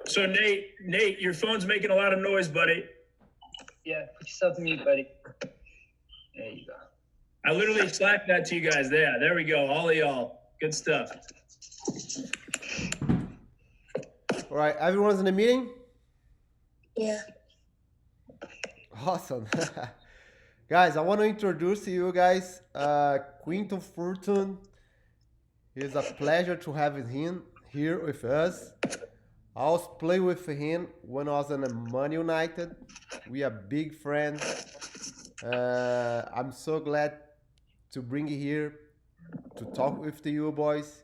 So Nate, your phone's making a lot of noise, buddy. Yeah, put yourself on mute, buddy. There you go. I literally slapped that to you guys. There we go. All of y'all. Good stuff. All right, everyone's in the meeting? Yeah. Awesome. Guys, I want to introduce to you guys Quinton Fortune. It's a pleasure to have him here with us. I was playing with him when I was in Man United. We are big friends. I'm so glad to bring you here to talk with you boys,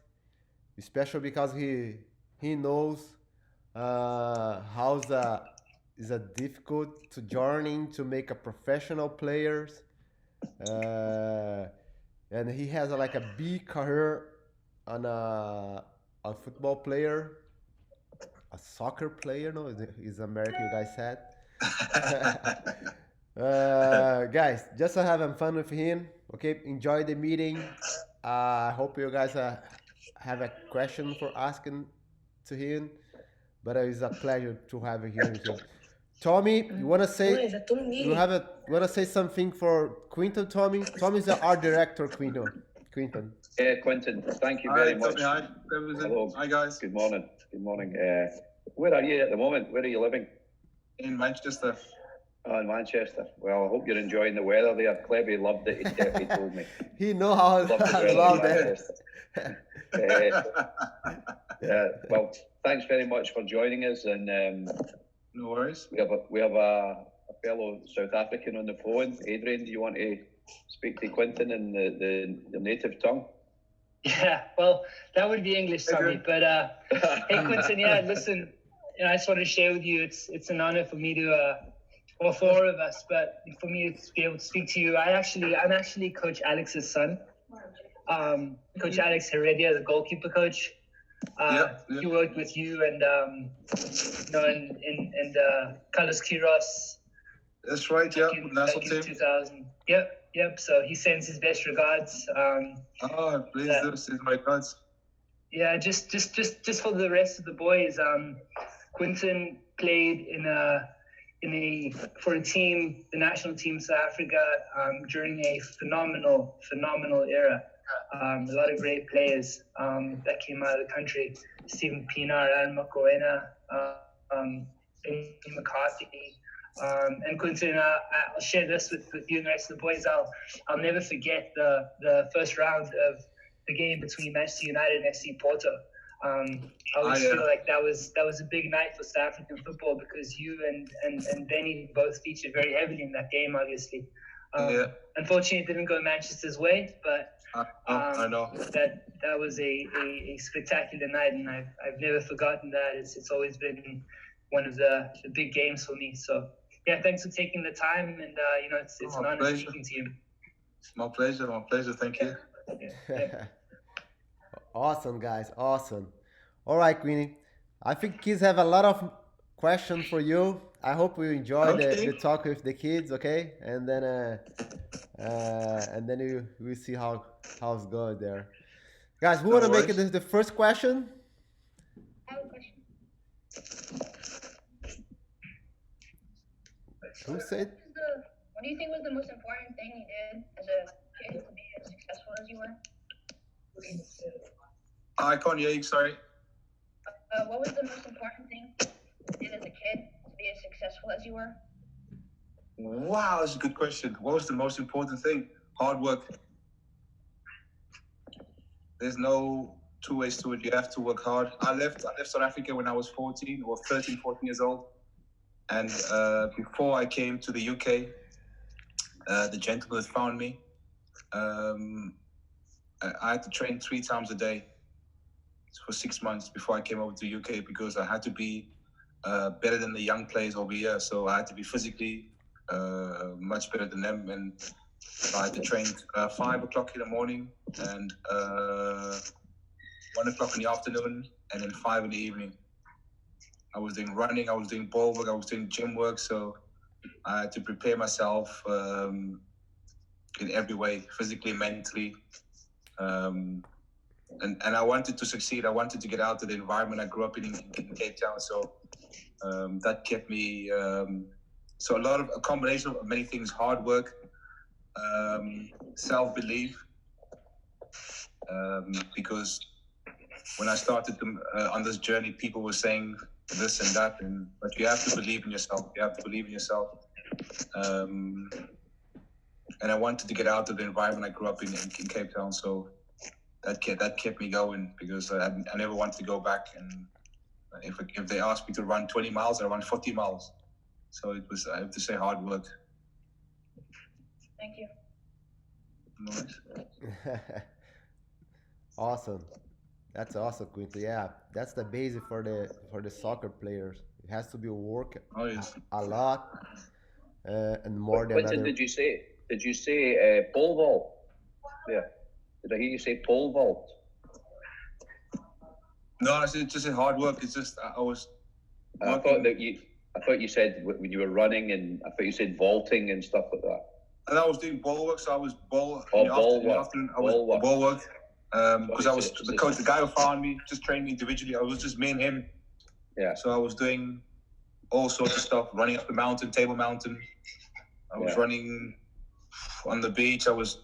especially because he knows how is a difficult to journey to make a professional players, and he has like a big career on a football player, a soccer player. No, is American, you guys said. Guys, just having fun with him. Okay, enjoy the meeting. I hope you guys have a question for asking to him. But it's a pleasure to have you here. Tommy, you wanna say wanna say something for Quinton, Tommy? Tommy's the art director, Quinton. Yeah, Quinton, thank you very much. Hi. Hello. Hi, guys. Good morning. Where are you at the moment? Where are you living? In Manchester. Oh, in Manchester. Well, I hope you're enjoying the weather there. Clebby loved it, he told me. He knows how I love that. Yeah, well, thanks very much for joining us. And no worries. We have a fellow South African on the phone. Adrian, do you want to speak to Quinton in the native tongue? Yeah, well, that would be English, Tommy. But hey, Quinton, yeah, listen, I just want to share with you, it's an honor for me to, well, for all of us, but for me to be able to speak to you. I'm actually Coach Alex's son. Coach Alex Heredia, the goalkeeper coach. He worked with you and Carlos Quiros. That's right. Yeah, national team. 2000. Yep. So he sends his best regards. Please do send my regards. Yeah, just for the rest of the boys. Quinton played for a team, the national team South Africa, during a phenomenal era. A lot of great players that came out of the country. Stephen Pienaar, Alan Mokoena, Benny McCarthy. And Quinton, I'll share this with you and the rest of the boys. I'll never forget the first round of the game between Manchester United and FC Porto. I always feel like that was a big night for South African football because you and Benny both featured very heavily in that game, obviously. Unfortunately, it didn't go Manchester's way, but I know that was a spectacular night, and I've never forgotten that. It's always been one of the big games for me. So yeah, thanks for taking the time, and it's an honor speaking to you. My pleasure. Thank you. Yeah. Awesome, guys. Awesome. All right, Queenie. I think kids have a lot of questions for you. I hope you enjoy the talk with the kids, okay? And then we'll see how it's going there. Guys, who want to make it the first question? I have a question. Who said? What do you think was the most important thing you did as a kid to be as successful as you were? I can't hear you, sorry. What was the most important thing you did as a kid to be as successful as you were? Wow, that's a good question. What was the most important thing? Hard work. There's no two ways to it. You have to work hard. I left South Africa when I was 13, 14 years old. And before I came to the UK, the gentleman that found me, I had to train 3 times a day for 6 months before I came over to the UK because I had to be better than the young players over here. So I had to be physically much better than them. And I had to train 5 o'clock in the morning and 1 o'clock in the afternoon and then 5 in the evening. I was doing running, I was doing ball work, I was doing gym work. So I had to prepare myself in every way, physically, mentally. and I wanted to succeed. I wanted to get out of the environment I grew up in Cape Town. So that kept me. So a combination of many things: hard work, self-belief. Because when I started on this journey, people were saying this and that, but you have to believe in yourself. You have to believe in yourself. And I wanted to get out of the environment I grew up in Cape Town. So that kept me going, because I never wanted to go back. And if they asked me to run 20 miles, I run 40 miles. So it was, I have to say, hard work. Thank you. Nice. Awesome. That's awesome, Quinton. Yeah, that's the basic for the soccer players. It has to be work Oh, yes. a lot and more than Quinton, other. did you say pole vault? Yeah. Did I hear you say pole vault? No, I said just hard work. It's just I was. I thought you said when you were running, and I thought you said vaulting and stuff like that. And I was doing ball work, so I was ball. Oh, in the ball afternoon, work. I was Ball work. ball work. Because I was It's the just- coach, the guy who found me, just trained me individually. I was just me and him. Yeah. So I was doing all sorts of stuff, running up the mountain, Table Mountain. I was Yeah. running on the beach. I was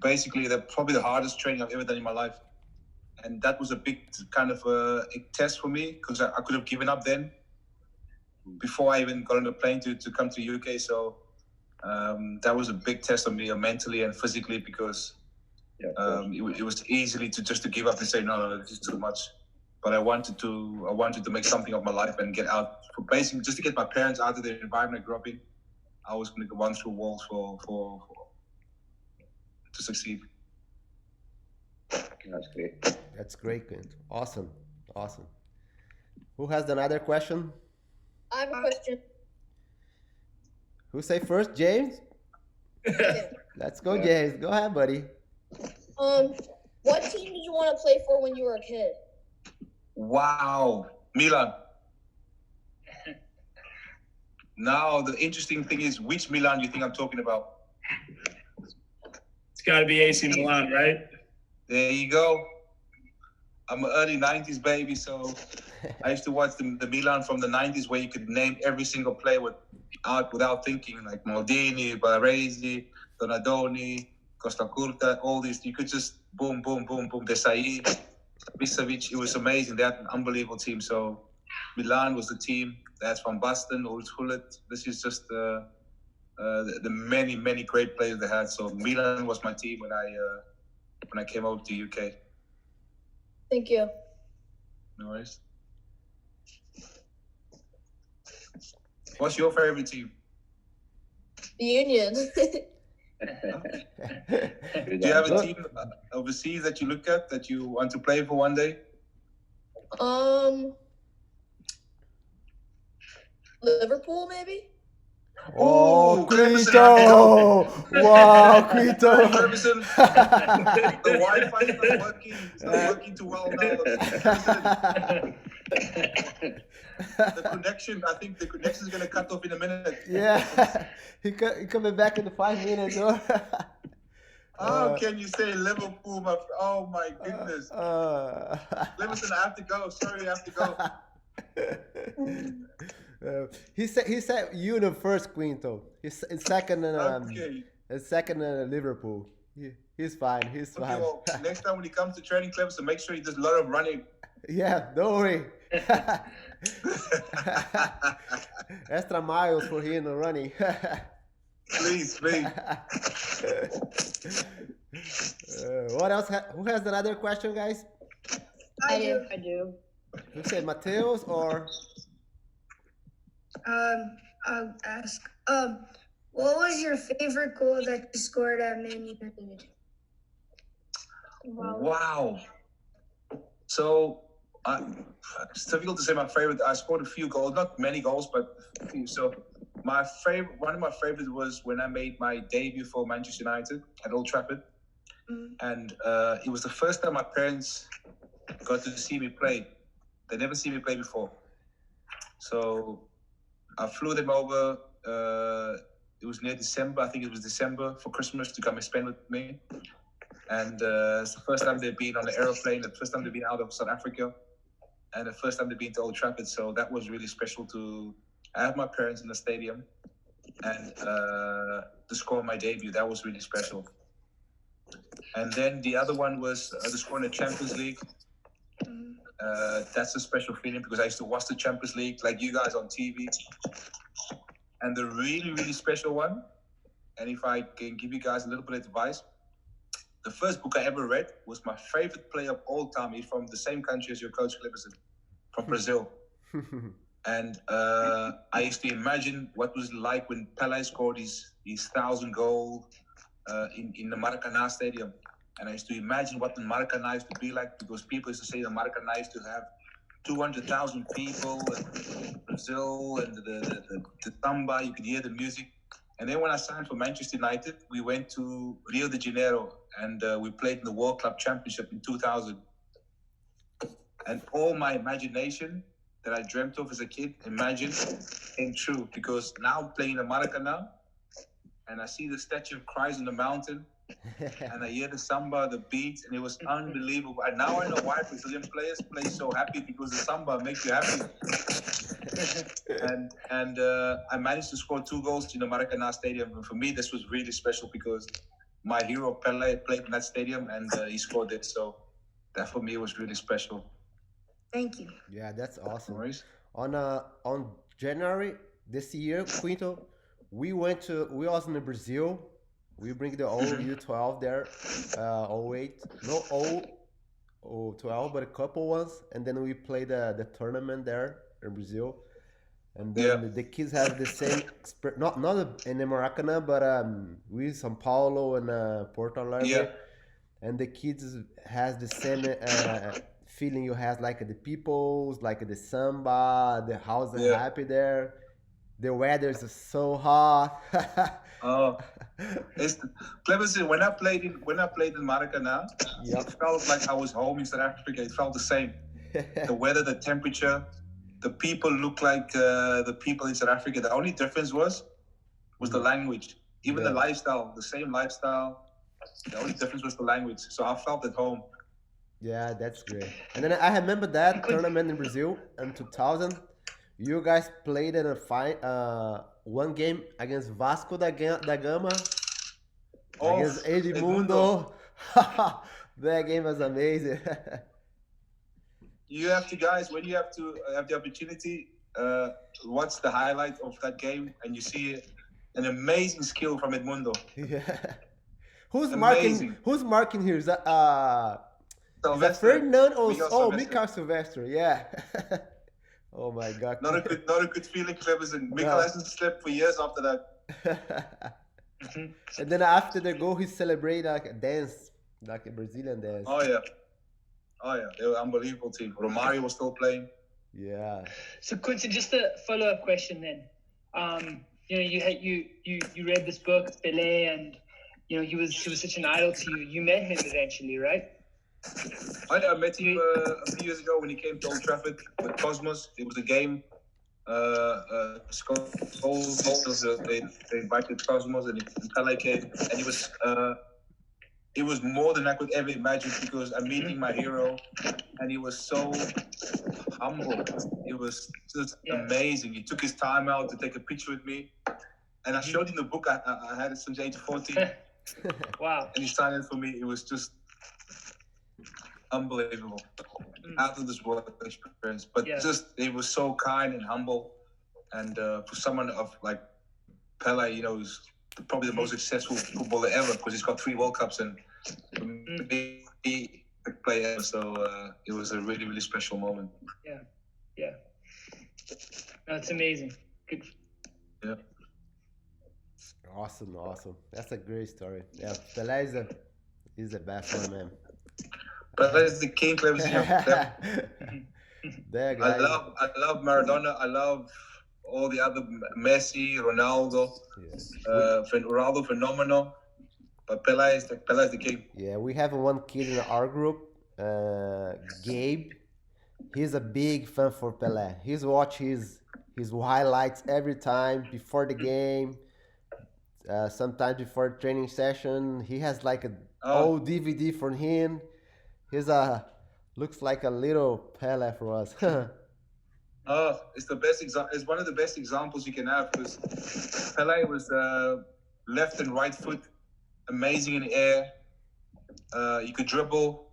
basically probably the hardest training I've ever done in my life. And that was a big kind of a test for me, because I could have given up then before I even got on the plane to come to UK. So that was a big test on me mentally and physically, because it was easily to give up and say, no, this is too much. But I wanted to make something of my life and get out, for basically just to get my parents out of the environment I grew up in. I was going to run through walls to succeed. That's great. That's great, Quinton. Awesome. Who has another question? I have a question. Who say first? James? Let's go, James. Go ahead, buddy. What team did you want to play for when you were a kid? Wow, Milan. Now the interesting thing is, which Milan do you think I'm talking about? It's got to be AC Milan, right? There you go. I'm an early 90s baby, so I used to watch the Milan from the 90s, where you could name every single player without thinking, like Maldini, Baresi, Donadoni, Costa Curta, all these. You could just boom, boom, boom, boom. Desai, Bisevic. It was amazing. They had an unbelievable team. So Milan was the team. That's Van Basten, Ulrich Gullit. This is just the many, many great players they had. So Milan was my team when I came over to UK. Thank you. No worries. What's your favorite team? The Union. Do you have a team overseas that you look at, that you want to play for one day? Liverpool, maybe? Oh, Kleberson. Quinton! Wow, Quinton! Kleberson. The Wi-Fi is not working. It's not working too well now. The connection, I think the connection is going to cut off in a minute. Yeah, he coming back in the 5 minutes. How can you say Liverpool? Oh my goodness. Kleberson, I have to go. Sorry, I have to go. He said Union first, Quinton. He's second, Okay. second Liverpool. He's fine. He's Okay, fine. well, next time when he comes to training, Kleberson, make sure he does a lot of running. Yeah, don't worry. Extra miles for him running. Please. What else? Who has another question, guys? I do. Who said Mateus or? I'll ask. What was your favorite goal that you scored at Man United? Wow. So, it's difficult to say my favorite. I scored a few goals, not many goals, but a few. So, one of my favorites was when I made my debut for Manchester United at Old Trafford, and it was the first time my parents got to see me play. They never seen me play before, so I flew them over. It was near December. I think it was December for Christmas to come and spend with me. And it's the first time they've been on an aeroplane, the first time they've been out of South Africa, and the first time they've been to Old Trafford. So that was really special to have my parents in the stadium and to score my debut. That was really special. And then the other one was the score in the Champions League. That's a special feeling because I used to watch the Champions League like you guys on TV. And the really, really special one, and if I can give you guys a little bit of advice, the first book I ever read was my favorite player of all time. He's from the same country as your coach, Kleberson, from Brazil. And I used to imagine what was it like when Pelé scored his 1,000 goal in the Maracanã Stadium. And I used to imagine what the Maracanã used to be like, because people used to say the Maracanã used to have 200,000 people, and Brazil, and the samba, you could hear the music. And then when I signed for Manchester United, we went to Rio de Janeiro, and we played in the World Club Championship in 2000. And all my imagination that I dreamt of as a kid, came true, because now I'm playing the Maracanã, and I see the statue of Christ on the mountain, and I hear the samba, the beats, and it was unbelievable. And now I know why Brazilian players play so happy, because the samba makes you happy. and I managed to score 2 goals in the Maracanã Stadium. And for me, this was really special because my hero Pelé played in that stadium, and he scored it. So that for me was really special. Thank you. Yeah, that's awesome. No worries. On January this year, Quinton, we was in Brazil. We bring the old U12 there, 08, no 012, but a couple ones, and then we play the tournament there in Brazil, and then the kids have the same, not in the Maracanã, but we São Paulo and Porto Alegre, and the kids has the same feeling you have, like the peoples, like the samba, the house is happy there. The weather is so hot. Oh, it's Kleberson. When I played in Maracanã, it felt like I was home in South Africa. It felt the same. The weather, the temperature, the people look like the people in South Africa. The only difference was the language. Even the lifestyle, the same lifestyle. The only difference was the language. So I felt at home. Yeah, that's great. And then I remember that tournament in Brazil in 2000. You guys played in a one game against Vasco da Gama, against Edmundo. That game was amazing. You have to, guys, when you have the opportunity, watch the highlight of that game, and you see an amazing skill from Edmundo. Yeah. Who's Amazing. marking here? Is that Sylvester. Fernand or Sylvester. Mikael Silvestre? Yeah. Oh my God. Not a good feeling, Kleberson. Mikael hasn't slept for years after that. And then after the goal, he celebrated like a dance, like a Brazilian dance. Oh yeah, they were an unbelievable team. Romario was still playing. Yeah. So Quinton, just a follow-up question then. You read this book, Pelé, and he was such an idol to you. You met him eventually, right? I met him a few years ago when he came to Old Trafford with Cosmos. It was a game. They invited Cosmos, and Pelé came, and it was more than I could ever imagine, because I'm meeting my hero, and he was so humble. It was just amazing. He took his time out to take a picture with me, and I showed him the book. I had it since age 14. Wow. And he signed it for me. It was just unbelievable. Out of this world experience. But he was so kind and humble. And for someone of like Pelé, he's probably the most successful footballer ever, because he's got 3 World Cups, and for me, the player. So it was a really, really special moment. Yeah. That's amazing. Good. Yeah. Awesome. That's a great story. Yeah, Pelé is the best one, man. Pelé is the king, Kleberson. There, I love Maradona. I love all the other, Messi, Ronaldo, Ronaldo phenomenal. But Pelé is the king. Yeah, we have one kid in our group, Gabe. He's a big fan for Pelé. He's watch his highlights every time before the game. sometimes before training session. He has like a Oh, old DVD from him. He's a looks like a little Pele for us. oh, it's the best It's one of the best examples you can have because Pele was left and right foot, amazing in the air. You could dribble.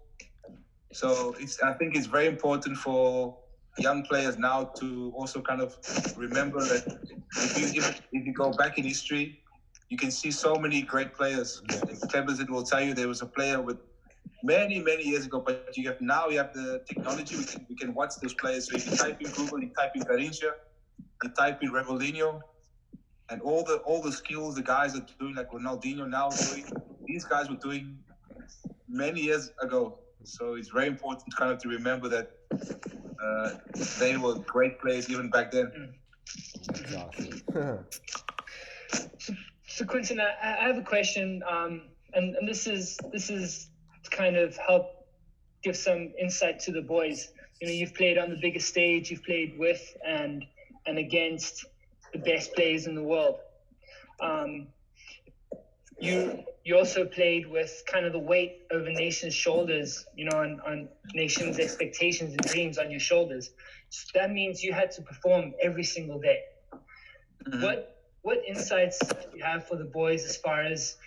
So I think it's very important for young players now to also kind of remember that if you go back in history, you can see so many great players. Kleberson will tell you there was a player with many years ago, but you have the technology. We can watch those players. So if you type in Google, you type in Garincha, you type in Revolinho, and all the skills the guys are doing, like Ronaldinho now doing, these guys were doing many years ago. So it's very important kind of to remember that they were great players even back then. That's awesome. So Quinton, I have a question, and this is to kind of help give some insight to the boys. You know, you've played on the biggest stage, you've played with and against the best players in the world. You also played with kind of the weight over nations' shoulders, you know, on nations' expectations and dreams on your shoulders. So that means you had to perform every single day. Mm-hmm. What insights do you have for the boys as far as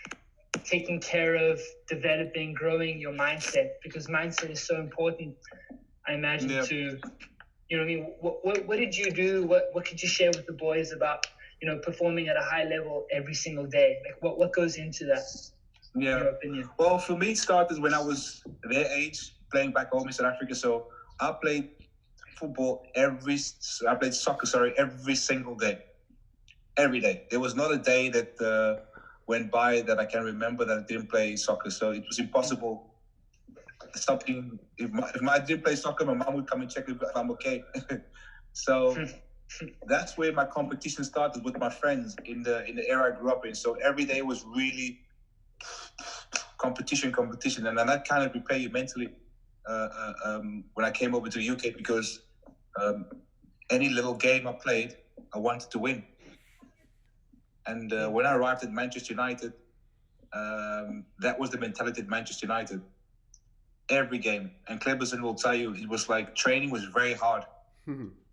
taking care of developing, growing your mindset? Because mindset is so important, I imagine, to, you know what I mean? What did you do? What could you share with the boys about, you know, performing at a high level every single day? Like what goes into that? Yeah. In your opinion? Well, for me, it started when I was their age, playing back home in South Africa. So I played soccer, every single day. Every day. There was not a day that went by that I can remember that I didn't play soccer. So it was impossible. If I didn't play soccer, my mom would come and check if I'm okay. So that's where my competition started with my friends in the era I grew up in. So every day was really competition, and then that kind of prepared you mentally when I came over to the UK, because any little game I played, I wanted to win. And when I arrived at Manchester United, that was the mentality at Manchester United. Every game, and Kleberson will tell you, it was like training was very hard.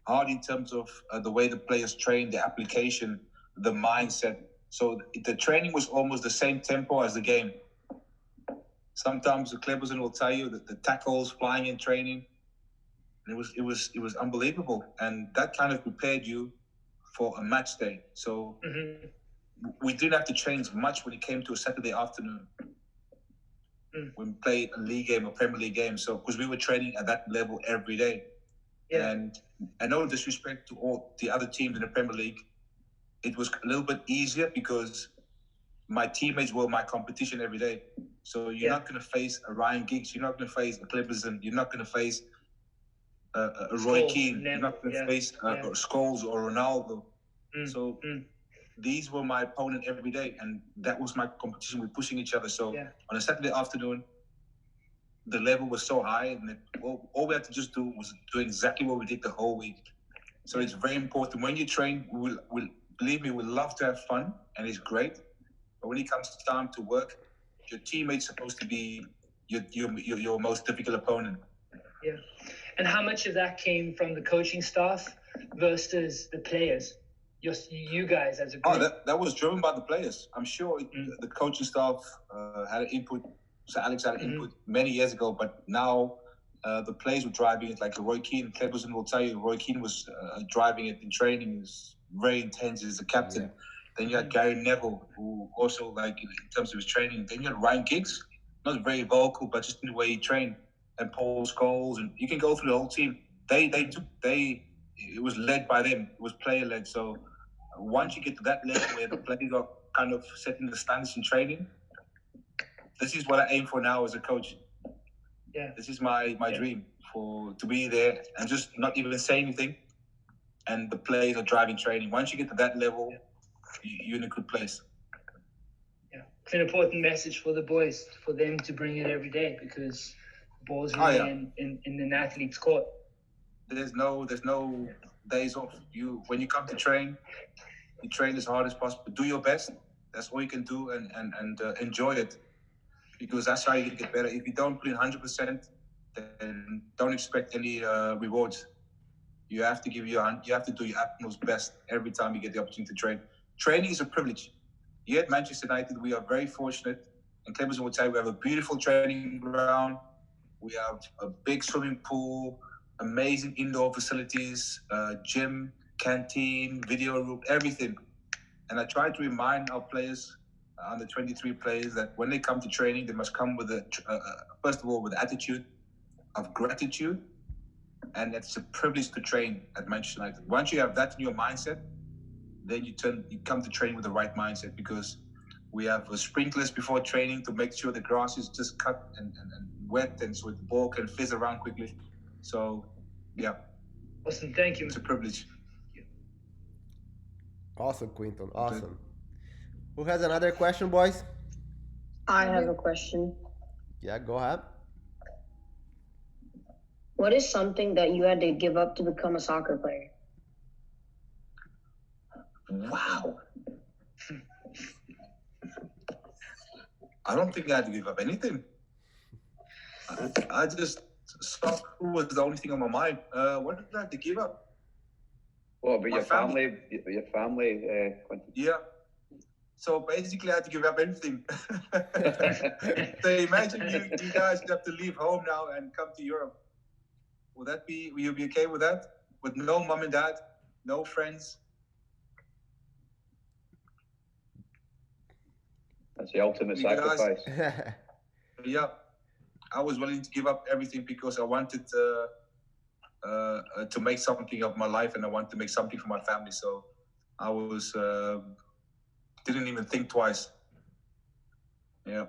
Hard in terms of the way the players train, the application, the mindset. So the training was almost the same tempo as the game. Sometimes the Kleberson will tell you that the tackles flying in training, it was unbelievable, and that kind of prepared you for a match day. So we didn't have to change much when it came to a Saturday afternoon when we played a league game or Premier League game. So because we were training at that level every day. Yeah. And no disrespect to all the other teams in the Premier League, it was a little bit easier because my teammates were my competition every day. So you're not going to face a Ryan Giggs, you're not going to face a Kleberson, you're not going to face a Roy Keane, you're not going to face Scholes or Ronaldo. So these were my opponent every day, and that was my competition. We're pushing each other. So on a Saturday afternoon, the level was so high, and all we had to just do was do exactly what we did the whole week. So it's very important. When you train, believe me, we love to have fun, and it's great. But when it comes time to work, your teammate's supposed to be your most difficult opponent. Yeah. And how much of that came from the coaching staff versus the players? You guys as a group? Oh, that was driven by the players. I'm sure the coaching staff had an input. So Alex had an input many years ago, but now the players were driving it. Like Roy Keane, Kleberson will tell you, Roy Keane was driving it in training. He was very intense as a captain. Yeah. Then you had Gary Neville, who also, like in terms of his training. Then you had Ryan Giggs, not very vocal, but just in the way he trained. And Paul Scholes, and you can go through the whole team. It was led by them. It was player led. So once you get to that level where the players are kind of setting the standards in training, this is what I aim for now as a coach. Yeah. This is my dream, to be there and just not even say anything, and the players are driving training. Once you get to that level, you're in a good place. Yeah, it's an important message for the boys, for them to bring it every day, because the ball's really in an athlete's court. There's no days off. When you come to train, you train as hard as possible. Do your best, That's all you can do, and enjoy it, because that's how you can get better. If you don't put in 100%, then don't expect any rewards. You have to you have to do your utmost best every time you get the opportunity to train. Training is a privilege. Here at Manchester United, we are very fortunate, and Kleberson would say we have a beautiful training ground. We have a big swimming pool, amazing indoor facilities, gym, canteen, video room, everything. And I try to remind our players, under 23 players, that when they come to training, they must come with first of all, with attitude of gratitude. And it's a privilege to train at Manchester United. Once you have that in your mindset, then you come to train with the right mindset, because we have sprinklers before training to make sure the grass is just cut and wet, and so the ball can fizz around quickly. So, yeah. Awesome, thank you. It's a privilege. Awesome, Quinton. Awesome. Who has another question, boys? I have a question. Yeah, go ahead. What is something that you had to give up to become a soccer player? Wow. I don't think I had to give up anything. I just, soccer was the only thing on my mind. What did I have to give up? What about My your family? Your family, Quinton? Yeah. So basically, I had to give up everything. So imagine you guys have to leave home now and come to Europe. Will you be okay with that? With no mom and dad, no friends? That's the ultimate You guys- sacrifice. Yeah. I was willing to give up everything because I wanted to make something of my life, and I wanted to make something for my family. So I was didn't even think twice. Yeah.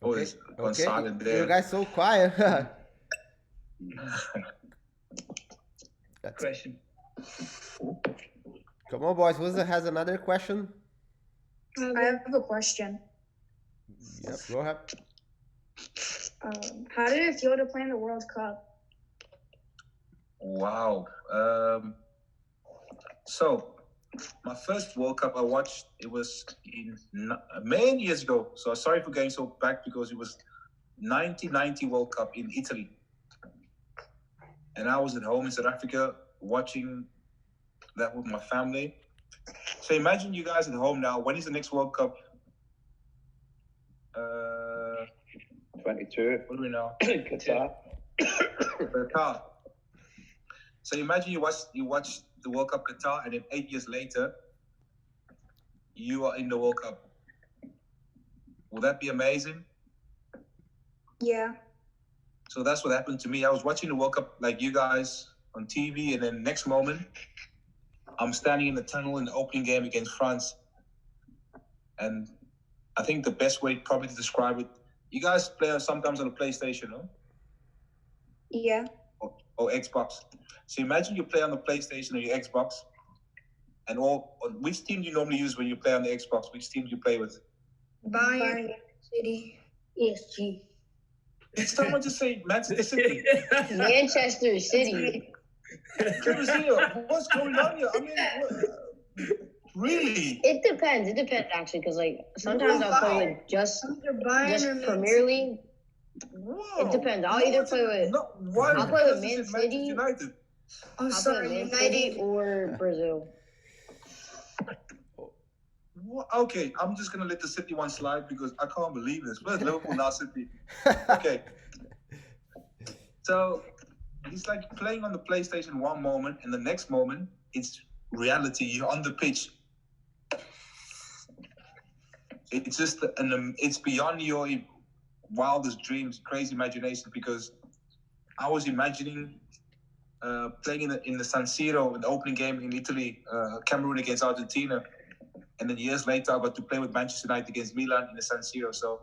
Oh, it's gone silent there. You guys so quiet. Question. Come on, boys. Who has another question? I have a question. Yep, go ahead. How did it feel to play in the World Cup? Wow. So, my first World Cup I watched, it was in many years ago. So sorry for going so back, because it was 1990 World Cup in Italy. And I was at home in South Africa watching that with my family. So imagine you guys at home now. When is the next World Cup? 22. What do we know? Qatar. Qatar. So imagine you watch the World Cup Qatar, and then 8 years later, you are in the World Cup. Will that be amazing? Yeah. So that's what happened to me. I was watching the World Cup like you guys on TV, and then next moment, I'm standing in the tunnel in the opening game against France. And I think the best way probably to describe it, you guys play sometimes on the PlayStation, no? Yeah. Or Xbox. So imagine you play on the PlayStation or your Xbox, and which team do you normally use when you play on the Xbox? Which team do you play with? Bayern City. ESG. Did someone just say Manchester City? Manchester City. What's going on here? I mean, really? It depends. It depends, actually, because like sometimes I'll play with just Either Bayern or Man Premier City. League. Whoa. It depends. I'll either play with I'll play with Man City. United. Oh, I'll play sorry, with Man City United. or Brazil. Okay, I'm just gonna let the City one slide because I can't believe this. Where's Liverpool now, City? Okay. So it's like playing on the PlayStation one moment, and the next moment it's reality. You're on the pitch. It's just it's beyond your wildest dreams, crazy imagination. Because I was imagining playing in the San Siro in the opening game in Italy, Cameroon against Argentina. And then years later, I got to play with Manchester United against Milan in the San Siro. So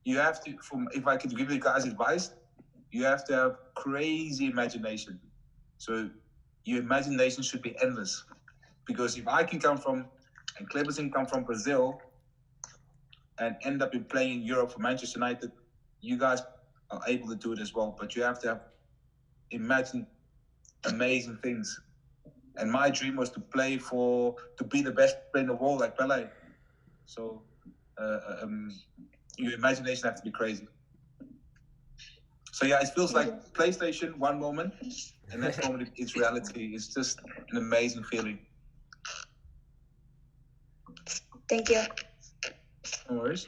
you have to, if I could give you guys advice, you have to have crazy imagination. So your imagination should be endless. Because if I can come from, and Kleberson come from Brazil, and end up in playing in Europe for Manchester United, you guys are able to do it as well. But you have to imagine amazing things. And my dream was to be the best player in the world like Pelé. So your imagination has to be crazy. So yeah, it feels like PlayStation one moment, and next moment it's reality. It's just an amazing feeling. Thank you. No worries.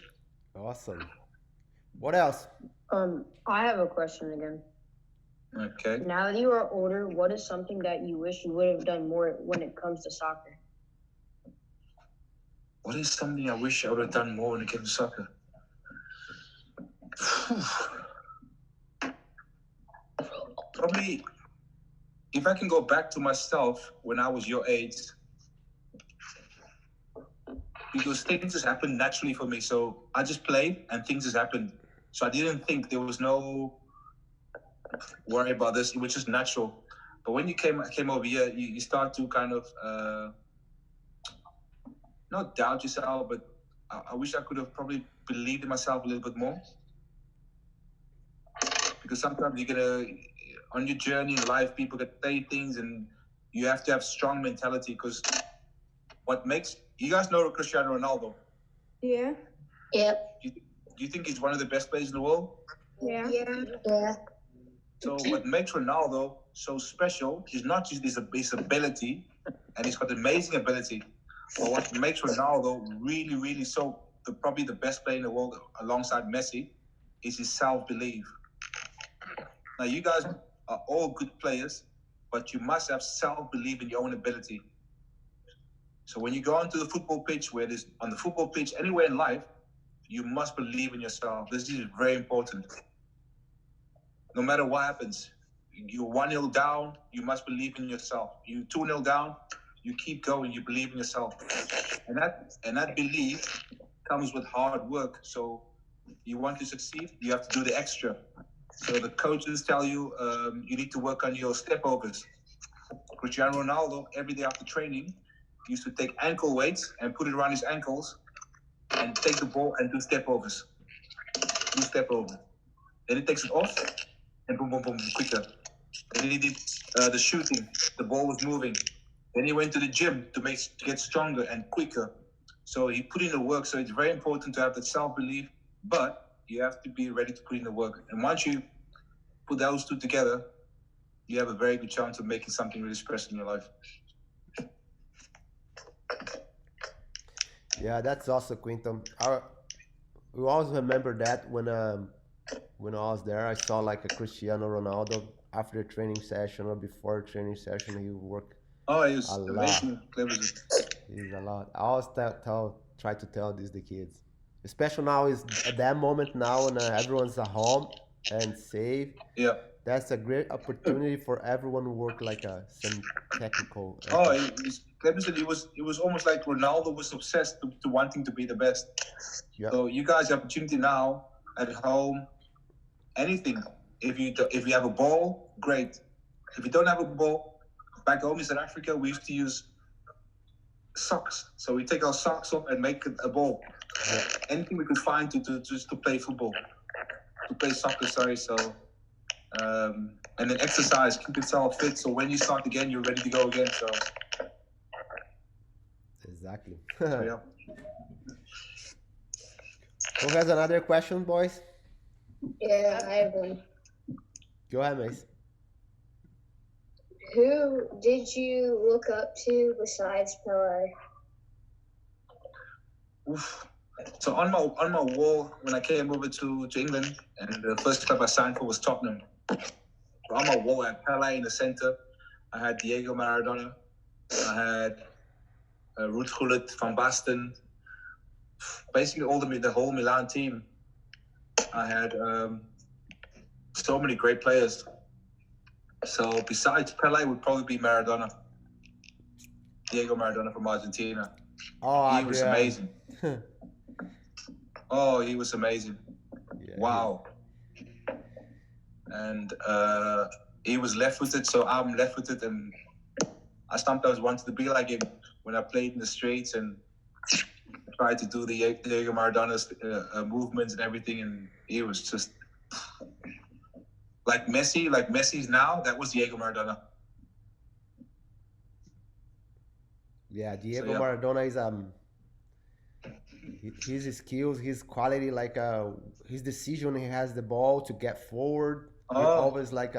Awesome. What else? I have a question again. Okay. Now that you are older, what is something that you wish you would have done more when it comes to soccer? What is something I wish I would have done more when it came to soccer? Probably, if I can go back to myself when I was your age, because things just happened naturally for me. So I just played and things just happened. So I didn't think, there was no worry about this. It was just natural. But when you came over here, you start to kind of not doubt yourself, but I wish I could have probably believed in myself a little bit more. Because sometimes on your journey in life, people can say things, and you have to have strong mentality. Because you guys know Cristiano Ronaldo? Yeah. Yep. Do you think he's one of the best players in the world? Yeah. Yeah. So what makes Ronaldo so special is not just his ability, and he's got amazing ability, but what makes Ronaldo really, really probably the best player in the world alongside Messi is his self-belief. Now, you guys are all good players, but you must have self-belief in your own ability. So when you go onto the football pitch, on the football pitch, anywhere in life, you must believe in yourself. This is very important. No matter what happens, you're 1-0 down, you must believe in yourself. You're 2-0 down, you keep going, you believe in yourself. And that belief comes with hard work. So you want to succeed, you have to do the extra. So the coaches tell you, you need to work on your step overs. Cristiano Ronaldo, every day after training, used to take ankle weights and put it around his ankles and take the ball and do step overs. Do step over. Then he takes it off and boom, boom, boom, quicker. Then he did the shooting. The ball was moving. Then he went to the gym to get stronger and quicker. So he put in the work. So it's very important to have that self-belief, but you have to be ready to put in the work. And once you put those two together, you have a very good chance of making something really special in your life. Yeah, that's also Quinton. We always remember that when I was there, I saw like a Cristiano Ronaldo after a training session or before a training session. He worked he was a amazing. lot. He's a lot. I always try to tell this the kids, especially now is at that moment now when everyone's at home and safe. Yeah. That's a great opportunity for everyone who work like some technical. Kleberson, it was almost like Ronaldo was obsessed to wanting to be the best. Yep. So you guys have opportunity now at home, anything. If you have a ball, great. If you don't have a ball, back home in South Africa, we used to use socks. So we take our socks off and make a ball. Yeah. Anything we could find to play football, to play soccer. Sorry. So. And then exercise, keep yourself fit. So when you start again, you're ready to go again. So exactly. So, yeah. Who has another question, boys? Yeah, I have one. Go ahead, Mace. Who did you look up to besides Pelé? Oof. So on my wall, when I came over to England, and the first club I signed for was Tottenham. So on my wall, I had Pelé in the center. I had Diego Maradona. I had Ruud Gullit, Van Basten. Basically, the whole Milan team. I had so many great players. So besides Pelé, would probably be Maradona. Diego Maradona from Argentina. Oh, he was amazing. Oh, he was amazing. Yeah, wow. And he was left-footed, so I'm left-footed, and I sometimes wanted to be like him when I played in the streets and tried to do the Diego Maradona's movements and everything, and he was just like Messi's now, that was Diego Maradona. Yeah, Diego yeah. Maradona is his skills, his quality, like his decision when he has the ball to get forward. He always like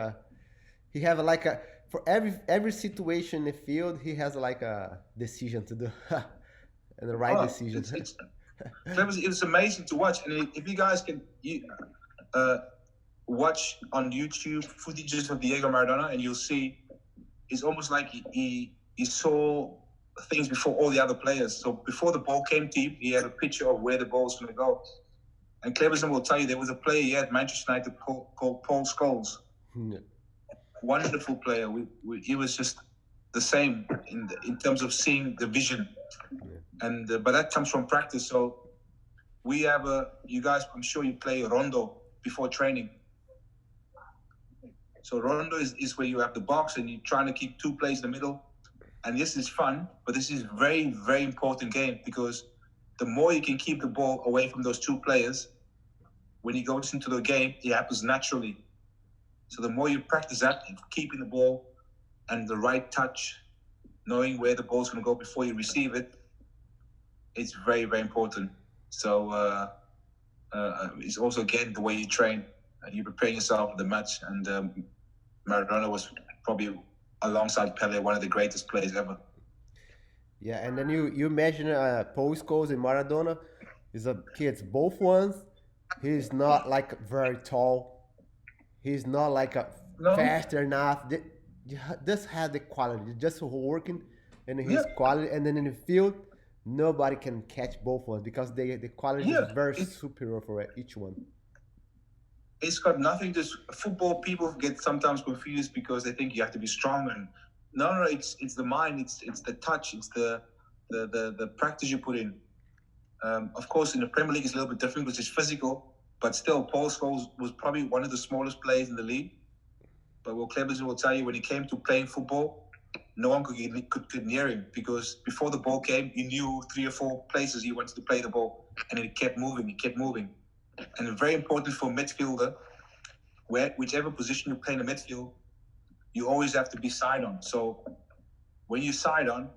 he have like a for every situation in the field, he has like a decision to do and the right decision. It was amazing to watch, and if you guys can watch on YouTube footages of Diego Maradona, and you'll see it's almost like he saw things before all the other players. So before the ball came to him, he had a picture of where the ball was going to go. And Kleberson will tell you there was a player he had Manchester United called Paul Scholes. Yeah. Wonderful player. He was just the same in terms of seeing the vision. Yeah. And but that comes from practice. So we have you guys, I'm sure you play rondo before training. So rondo is where you have the box and you're trying to keep two players in the middle. And this is fun, but this is very, very important game because the more you can keep the ball away from those two players, when he goes into the game, it happens naturally. So the more you practice that, keeping the ball and the right touch, knowing where the ball's going to go before you receive it, it's very, very important. So it's also, again, the way you train. You prepare yourself for the match. And Maradona was probably, alongside Pele, one of the greatest players ever. Yeah, and then you mentioned Paul Scholes and Maradona. He's a kids, both ones. He's not like very tall. He's not like faster enough. Just have the quality, just working and his quality, and then in the field, nobody can catch both ones because the quality is very superior for each one. It's got nothing to football. People get sometimes confused because they think you have to be strong, and no, it's the mind, it's the touch, it's the practice you put in. Of course, in the Premier League, it's a little bit different because it's physical, but still, Paul Scholes was probably one of the smallest players in the league. But what Kleberson will tell you, when he came to playing football, no one could get near him because before the ball came, he knew 3 or 4 places he wanted to play the ball, and it kept moving. And very important for a midfielder, whichever position you play in the midfield, you always have to be side on. So when you side on,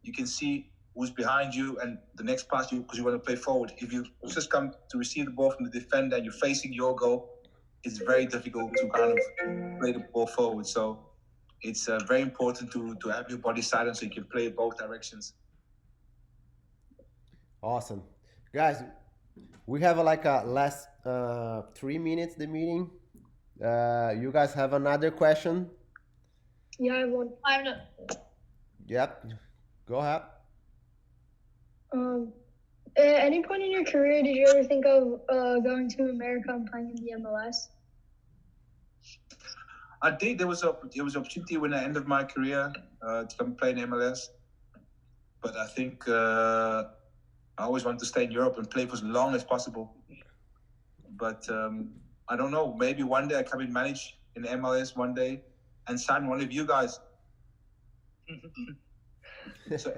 you can see who's behind you and the next pass because you want to play forward. If you just come to receive the ball from the defender and you're facing your goal, it's very difficult to kind of play the ball forward. So it's very important to have your body side on so you can play both directions. Awesome. Guys, we have like a last 3 minutes the meeting. You guys have another question? Yeah, I have one. I have no. Yep. Go ahead. At any point in your career, did you ever think of going to America and playing in the MLS? I did. There was an opportunity when I ended my career to come play in MLS. But I think I always wanted to stay in Europe and play for as long as possible. But I don't know. Maybe one day I come and manage in the MLS one day and sign one of you guys.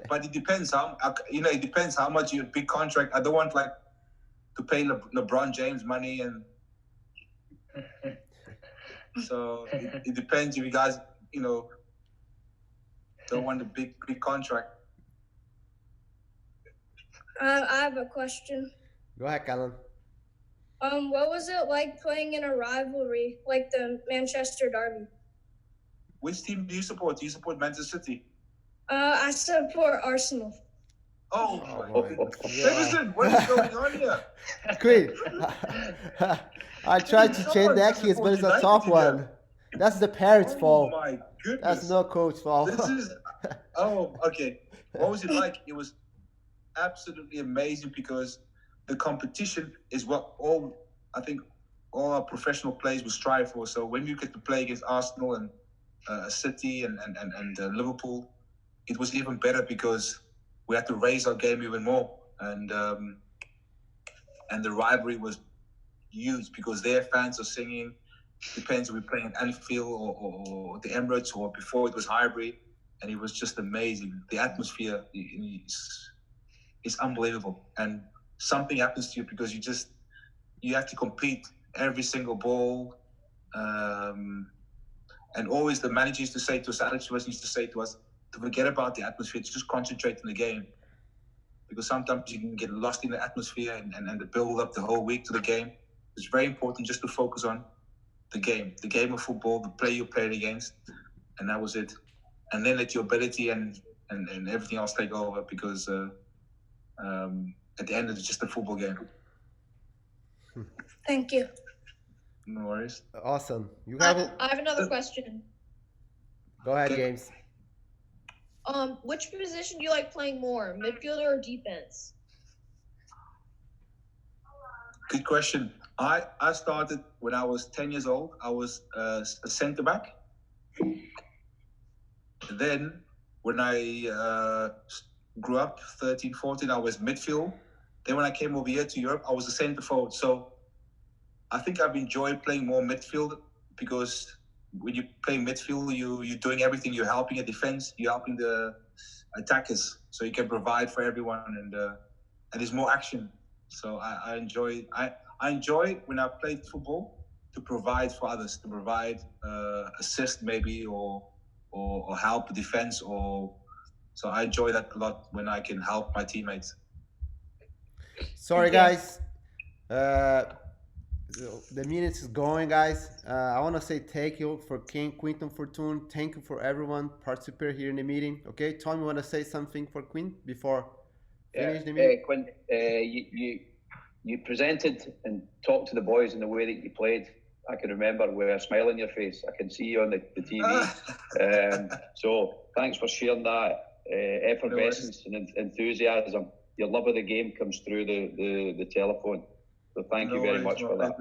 But it depends it depends how much your big contract. I don't want to pay LeBron James money, and so it depends if you guys don't want a big contract. I have a question. Go ahead, Callan. What was it like playing in a rivalry like the Manchester Derby? Which team do you support? Do you support Manchester City? I support Arsenal. Oh my God. Kleberson, what is going on here? Quick. I tried to change that kids, but it's a tough one. That's the parents' fault. Oh my goodness. That's no coach's fault. Okay. What was it like? It was absolutely amazing because the competition is what all our professional players will strive for. So when you get to play against Arsenal and City and Liverpool, it was even better because we had to raise our game even more, and the rivalry was huge because their fans are singing. Depends if we're playing at Anfield or the Emirates or before it was Highbury, and it was just amazing. The atmosphere is unbelievable, and something happens to you because you have to compete every single ball. And always the manager used to say to us, Alex used to say to us, to forget about the atmosphere, to just concentrate on the game. Because sometimes you can get lost in the atmosphere and the build up the whole week to the game. It's very important just to focus on the game of football, the player you played against, and that was it. And then let your ability and everything else take over, because at the end it's just a football game. Thank you. No worries. Awesome. You have I have another question. Go ahead, Okay. James. Which position do you like playing more, midfielder or defense? Good question. I started when I was 10 years old. I was a centre back. Then when I grew up, 13, 14, I was midfield. Then when I came over here to Europe, I was a centre forward. So I think I've enjoyed playing more midfield, because when you play midfield, you're doing everything. You're helping a defense, you're helping the attackers, so you can provide for everyone, and there's more action. So I enjoy when I played football to provide for others, to provide assist maybe, or help defense, or so I enjoy that a lot when I can help my teammates. Sorry, guys. The minutes is going, guys. I want to say thank you for Quinton Fortune. Thank you for everyone participating here in the meeting. Okay, Tom, you want to say something for Quinn before finish the meeting? Quinn, you presented and talked to the boys in the way that you played. I can remember with a smile on your face. I can see you on the TV. So thanks for sharing that effervescence and enthusiasm. Your love of the game comes through the telephone. So thank you very much for that.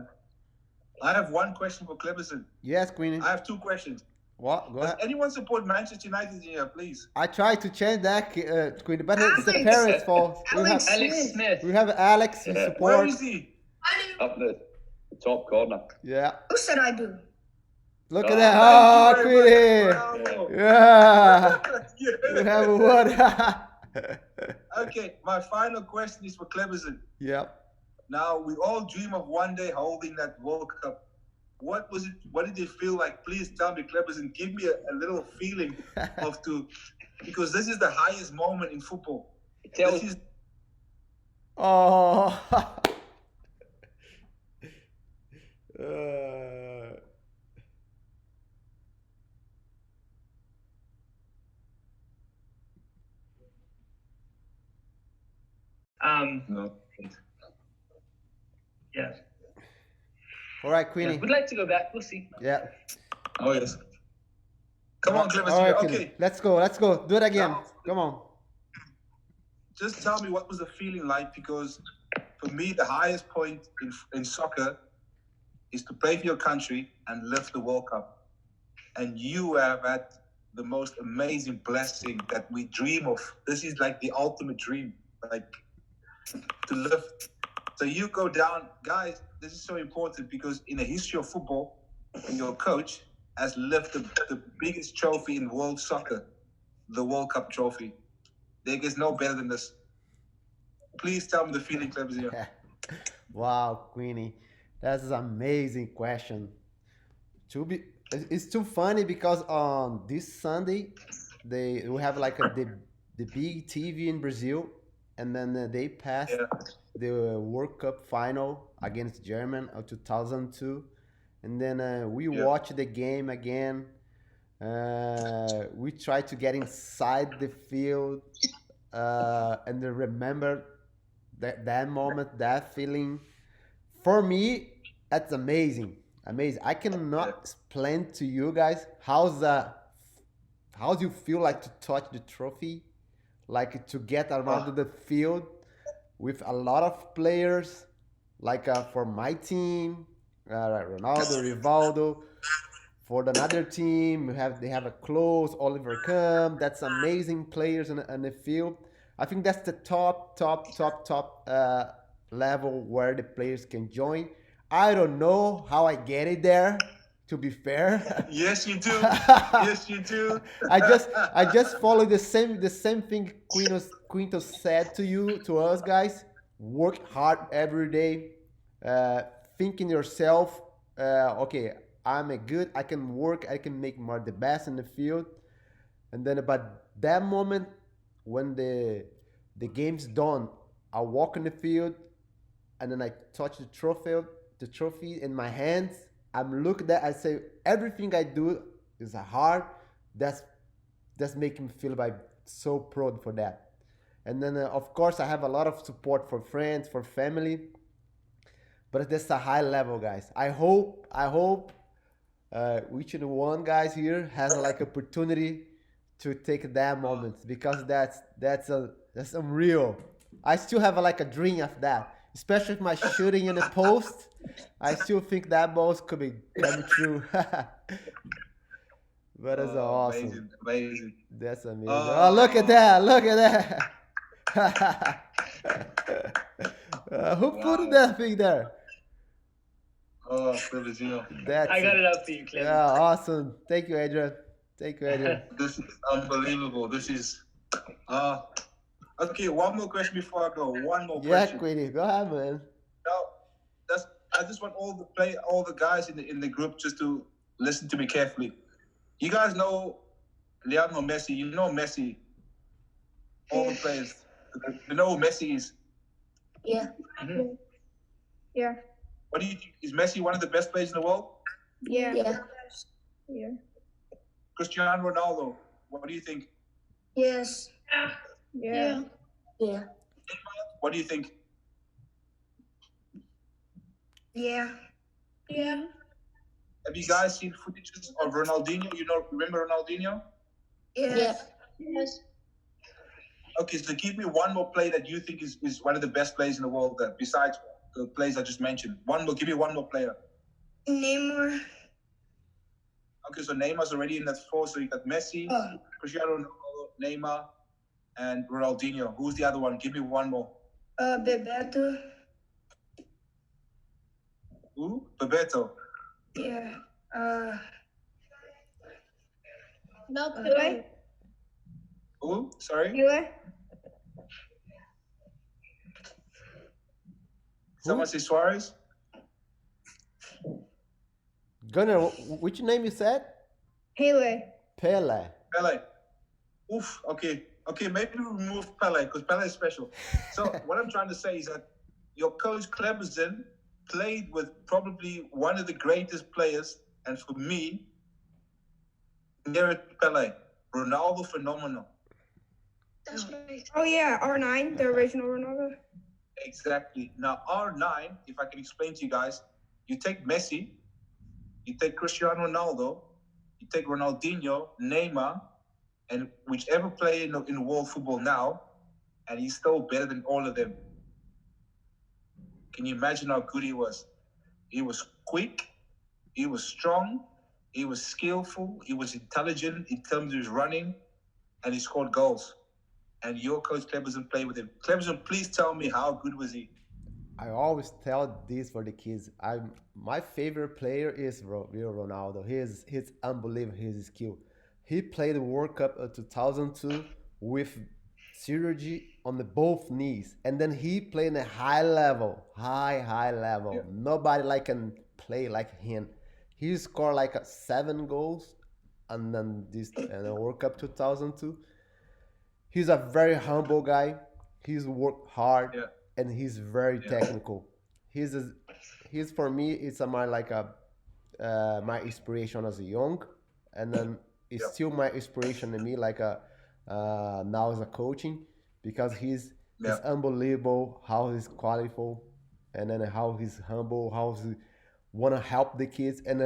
I have one question for Kleberson. Yes, Quinn. I have two questions. What? Go Does ahead. anyone support Manchester United here, please? I tried to change that, Quinn, but it's the parents' fault. Alex Smith. We have Alex in Where support. is he? Up the top corner. Yeah. Who said I do? Look at that. Oh, Thank you very Quinn. much. Bravo. Yeah. We have one. Okay, my final question is for Kleberson. Yep. Now, we all dream of one day holding that World Cup. What was it? What did it feel like? Please tell me, Kleberson. Give me a little feeling because this is the highest moment in football. This is Oh. no. Yeah. All right, Queenie. We'd like to go back. We'll see. Yeah. Oh yes. Come on, Kleberson. All right, Okay. Queenie. Let's go. Let's go. Do it again. Now- Come on. Just tell me what was the feeling like, because for me the highest point in soccer is to play for your country and lift the World Cup. And you have had the most amazing blessing that we dream of. This is like the ultimate dream, like to lift. So you go down, guys. This is so important, because in the history of football, your coach has lifted the biggest trophy in world soccer, the World Cup trophy. There is no better than this. Please tell me the feeling, Kleberson. Wow, Queenie, that's an amazing question. It's too funny because on this Sunday, we have like the big TV in Brazil, and then they passed the World Cup final against Germany of 2002, and then we watched the game again. We tried to get inside the field and then remember that moment, that feeling. For me, that's amazing. I cannot explain to you guys how do you feel like to touch the trophy, like to get around the field with a lot of players, like for my team, Ronaldo, Rivaldo. For another team, they have a close Oliver Kahn. That's amazing players in the field. I think that's the top level where the players can join. I don't know how I get it there, to be fair. Yes, you do. Yes, you do. I just follow the same thing Quinton said to us guys. Work hard every day. Think in yourself. Okay, I'm a good. I can work. I can make more the best in the field. And then about that moment when the game's done, I walk in the field, and then I touch the trophy in my hands. I'm looking at. I say everything I do is hard. That's making me feel like so proud for that. And then of course I have a lot of support for friends, for family, but that's a high level, guys. I hope each and one guys here has like opportunity to take that moment, because that's unreal. I still have like a dream of that, especially if my shooting in the post. I still think that balls could be coming true. But it's awesome. Amazing, amazing. That's amazing. Oh, look at that! Look at that! Who put that thing there? Oh, Kleberson. That's I got it up for you, Clem. Yeah, awesome. Thank you, Adrian. Thank you, Adrian. This is unbelievable. This is okay. One more question before I go. One more Yeah, question. Quinny, go ahead, man. Now, I just want all the guys in the group just to listen to me carefully. You guys know Lionel Messi. You know Messi. All the players. You know who Messi is. Yeah. Mhm. Yeah. What do you think? Is Messi one of the best players in the world? Yeah. Yeah. Yeah. Cristiano Ronaldo. What do you think? Yes. Yeah. Yeah. What do you think? Yeah. Yeah. Have you guys seen footages of Ronaldinho? Remember Ronaldinho? Yeah. Yes. Okay, so give me one more player that you think is one of the best players in the world, besides the players I just mentioned. Give me one more player. Neymar. Okay, so Neymar's already in that four, so you got Messi, Oh. Cristiano Ronaldo, Neymar, and Ronaldinho. Who's the other one? Give me one more. Bebeto. Who? Bebeto. Yeah. No, Pele. Who? Sorry? Pele. Someone say Suarez? Gunnar, which name you said? Pele. Pele. Pele. Oof, okay. Okay, maybe we remove Pele, because Pele is special. So what I'm trying to say is that your coach Kleberson played with probably one of the greatest players, and for me, near Pele, Ronaldo phenomenal. That's right. Oh yeah, R9, the original Ronaldo. Exactly. Now R9, if I can explain to you guys, you take Messi, you take Cristiano Ronaldo, you take Ronaldinho, Neymar, and whichever player in world football now, and he's still better than all of them. Can you imagine how good he was? He was quick, he was strong, he was skillful, he was intelligent in terms of his running, and he scored goals. And your coach Kleberson played with him. Kleberson, please tell me, how good was he? I always tell this for the kids. My favorite player is real Ronaldo. He's unbelievable. His skill. He played the World Cup of 2002 with surgery on the both knees, and then he played in a high level. Yeah. Nobody can play like him. He scored like 7 goals, and then this the World Cup 2002. He's a very humble guy. He's worked hard. Yeah. And he's very technical. He's for me, it's my inspiration as a young, and then it's still my inspiration in me now as a coaching, because he's unbelievable how he's qualified, and then how he's humble, how he wanna help the kids, and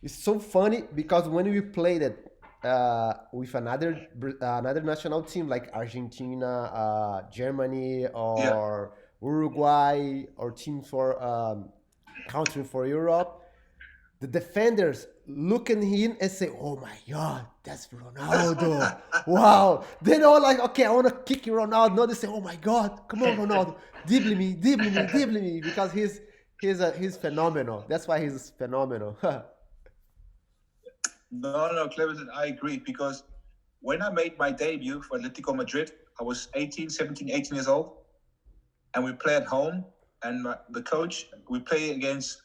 it's so funny because when we played it with another national team like Argentina, Germany, or Uruguay, or teams for country for Europe, the defenders look at him and say, "Oh my God, that's Ronaldo! Wow!" They're all like, "Okay, I want to kick Ronaldo." No, they say, "Oh my God, come on, Ronaldo, dribble me," because he's phenomenal. That's why he's phenomenal. No, Kleberson, I agree, because when I made my debut for Atletico Madrid, I was 18 years old, and we play at home, and the coach, we play against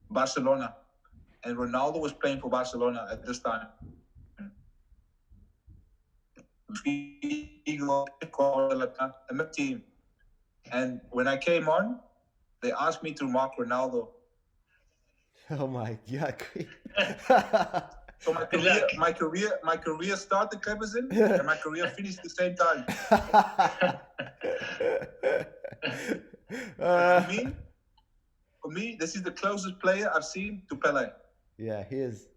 Barcelona, and Ronaldo was playing for Barcelona at this time. A team. And when I came on, they asked me to mark Ronaldo. Oh my God. So my career started Kleberson, and my career finished at the same time. For me, this is the closest player I've seen to Pele. Yeah, he's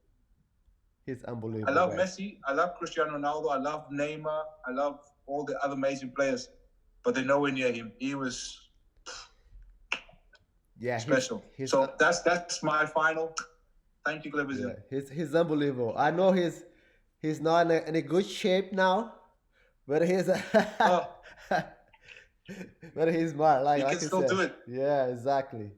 unbelievable. I love Messi. I love Cristiano Ronaldo. I love Neymar. I love all the other amazing players, but they're nowhere near him. He was special. So that's my final. Thank you, Kleberson. Yeah, he's unbelievable. I know he's not in a good shape now, but he's but he's smart. Like he I can still do it. Yeah, exactly.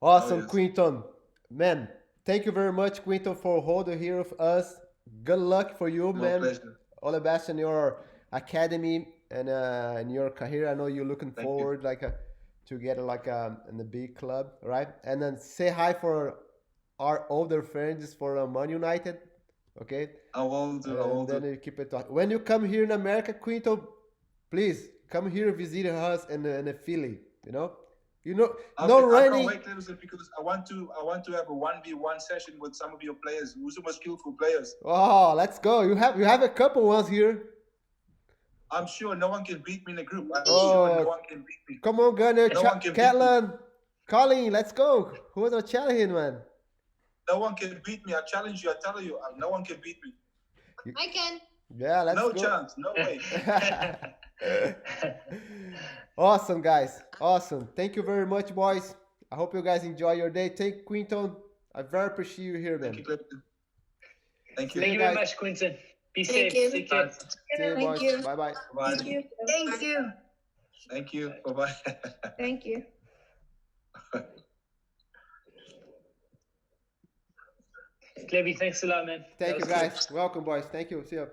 Awesome, yes. Quinton. Man, thank you very much, Quinton, for holding here with us. Good luck for you, man. Pleasure. All the best in your academy and in your career. I know you're looking forward to get in the big club, right? And then say hi for our older friends for Man United, okay? I will do. And then you keep it talking. When you come here in America, Quinton, please come here visit us in Philly. No running. I can't wait, Kleberson, because I want to have a 1v1 session with some of your players, who's the most skillful players. Oh, let's go! You have a couple ones here. I'm sure no one can beat me in a group. I'm sure no one can beat me. Come on, Gunner, Catlin, Colin, let's go. Who's the challenge, man? No one can beat me. I challenge you. I tell you, no one can beat me. I can. Yeah, let's go. No chance. No way. Awesome, guys. Awesome. Thank you very much, boys. I hope you guys enjoy your day. Thank you, Quinton. I very appreciate you here, man. Thank you, Kleberson. Thank you. Thank you very much, Quinton. Be safe. Take care. Thank you. Bye-bye. Thank you. Thank you. Thank you. Bye-bye. Thank you. Klebby, thanks a lot, man. Thank you, guys. Welcome, boys. Thank you. See you.